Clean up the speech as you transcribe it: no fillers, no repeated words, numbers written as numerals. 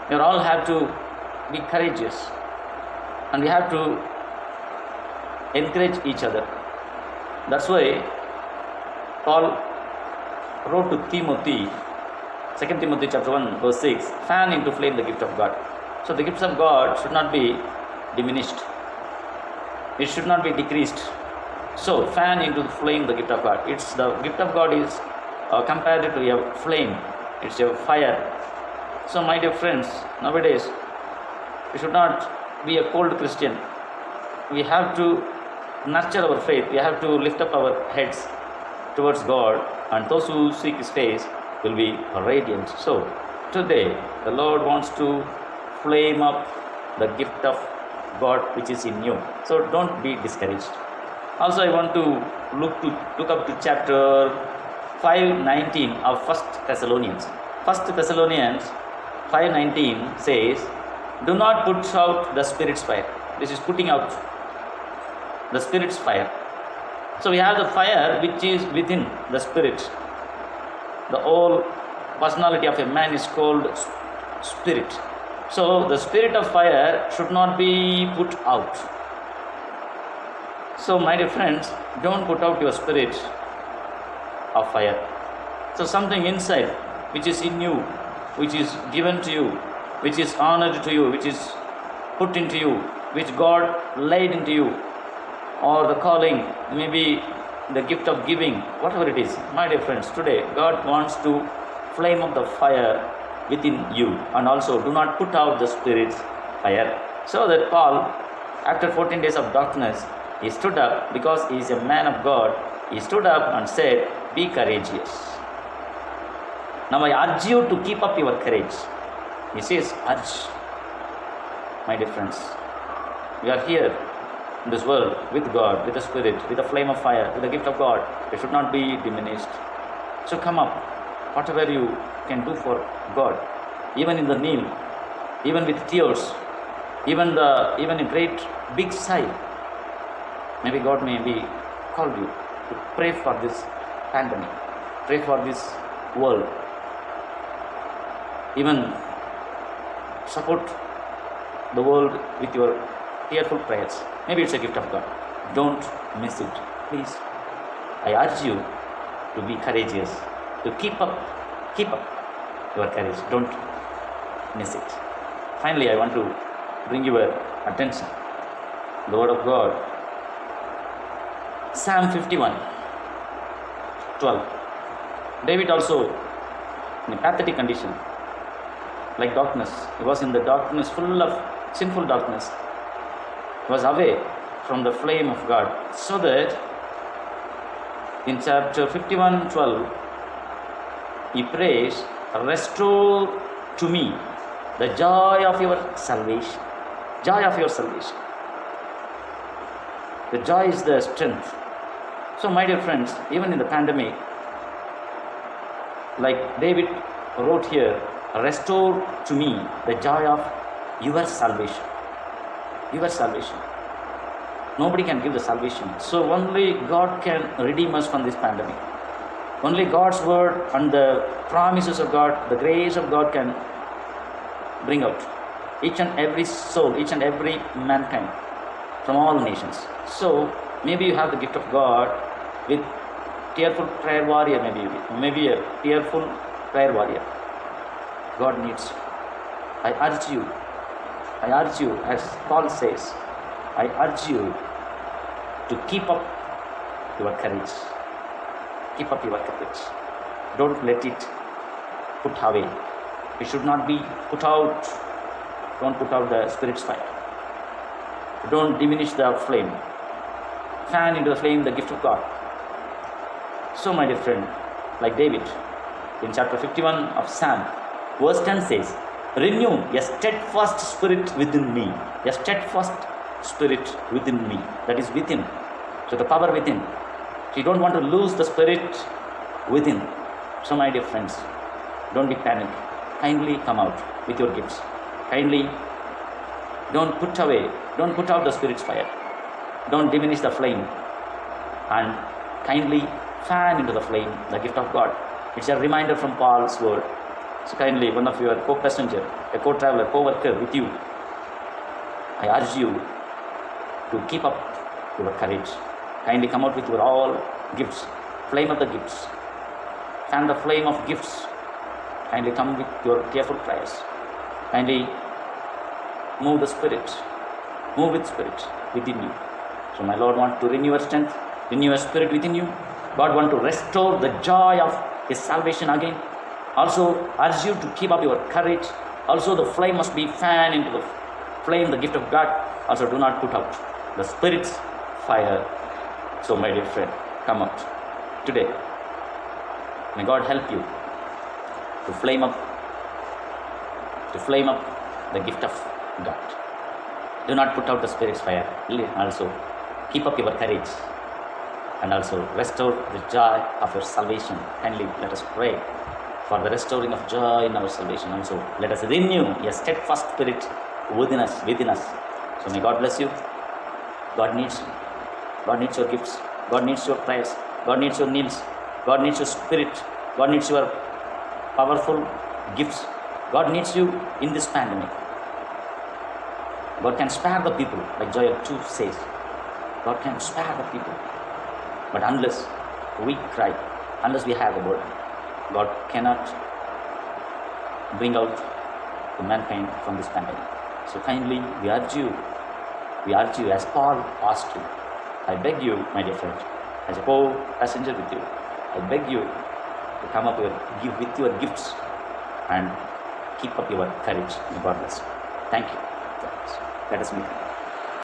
We all have to be courageous, and we have to encourage each other. That's why Paul wrote to Timothy, 2 Timothy chapter 1 verse 6, fan into flame the gift of God. So the gifts of God should not be diminished. It should not be decreased. So fan into the flame the gift of God. It's the gift of God is compared to a flame. It's a fire. So my dear friends, nowadays we should not be a cold Christian. We have to nurture our faith. We have to lift up our heads towards God, and those who seek His face will be radiant. So today the Lord wants to flame up the gift of God which is in you. So don't be discouraged. Also, I want to look up to chapter 5:19 of 1 Thessalonians. 1 Thessalonians 5:19 says, "Do not put out the Spirit's fire." This is putting out the Spirit's fire. So we have the fire which is within the Spirit. The whole personality of a man is called Spirit. So the spirit of fire should not be put out. So my dear friends, don't put out your spirit of fire. So something inside which is in you, which is given to you, which is honored to you, which is put into you, which God laid into you, or the calling, maybe the gift of giving, whatever it is. My dear friends, today God wants to flame up the fire within you, and also do not put out the Spirit's fire. So that Paul, after 14 days of darkness, he stood up because he is a man of God. He stood up and said, "Be courageous." Now I urge you to keep up your courage. He says, urge. My dear friends, we are here in this world with God, with the Spirit, with the flame of fire, with the gift of God. It should not be diminished. So come up, whatever you can do for God, even in the kneel, even with tears, even a great big sigh. Maybe God may be called you to pray for this pandemic, pray for this world, even support the world with your tearful prayers. Maybe it's a gift of God. Don't miss it, please. I urge you to be courageous, to keep up your courage. Don't miss it. Finally, I want to bring your attention the word of God. Psalm 51:12. David also in a pathetic condition, like darkness. He was in the darkness, full of sinful darkness. He was away from the flame of God. So that in chapter 51:12, he prays, "Restore to me the joy of your salvation." Joy of your salvation. The joy is the strength. So my dear friends, even in the pandemic, like David wrote here, "Restore to me the joy of your salvation." Your salvation. Nobody can give the salvation. So only God can redeem us from this pandemic. Only God's word and the promises of God, the grace of God can bring out each and every soul, each and every mankind from all nations. So maybe you have the gift of God with tearful prayer warrior, maybe a tearful prayer warrior. God needs you. I urge you, as Paul says, I urge you to keep up your courage. Keep up your courage. Don't let it put away. It should not be put out. Don't put out the Spirit's fire. Don't diminish the flame. Fan into the flame the gift of God. So my dear friend, like David in chapter 51 of Psalm, verse 10 says, "Renew a steadfast spirit within me." A steadfast spirit within me. That is within. So the power within. So you don't want to lose the spirit within. So my dear friends, don't be panicked. Kindly come out with your gifts. Kindly don't put out the Spirit's fire. Don't diminish the flame. And kindly fan into the flame the gift of God. It's a reminder from Paul's word. So kindly, one of your co-passenger, a co-traveler, co-worker with you, I urge you to keep up your courage. Kindly come out with your all gifts, flame of the gifts, fan the flame of gifts. Kindly come with your careful prayers. Kindly move the Spirit, move with Spirit within you. So my Lord wants to renew your strength, renew your spirit within you. God wants to restore the joy of His salvation again. Also urge you to keep up your courage. Also the flame must be fanned into the flame, the gift of God. Also do not put out the Spirit's fire. So my dear friend, come out today. May God help you to flame up the gift of God. Do not put out the Spirit's fire. Also keep up your courage and also restore the joy of your salvation. Kindly let us pray for the restoring of joy in our salvation. Also let us renew a steadfast spirit within us. So may God bless you. God needs you. God needs your gifts. God needs your prayers. God needs your needs. God needs your spirit. God needs your powerful gifts. God needs you in this pandemic. God can spare the people, like Joel 2 says. God can spare the people. But unless we cry, unless we have a burden, God cannot bring out the mankind from this pandemic. So kindly, we urge you as Paul asked you. I beg you, my dear friend, as a co-passenger with you, I beg you to come up with your gifts and keep up your courage. May God bless you. Thank you. Let us meet.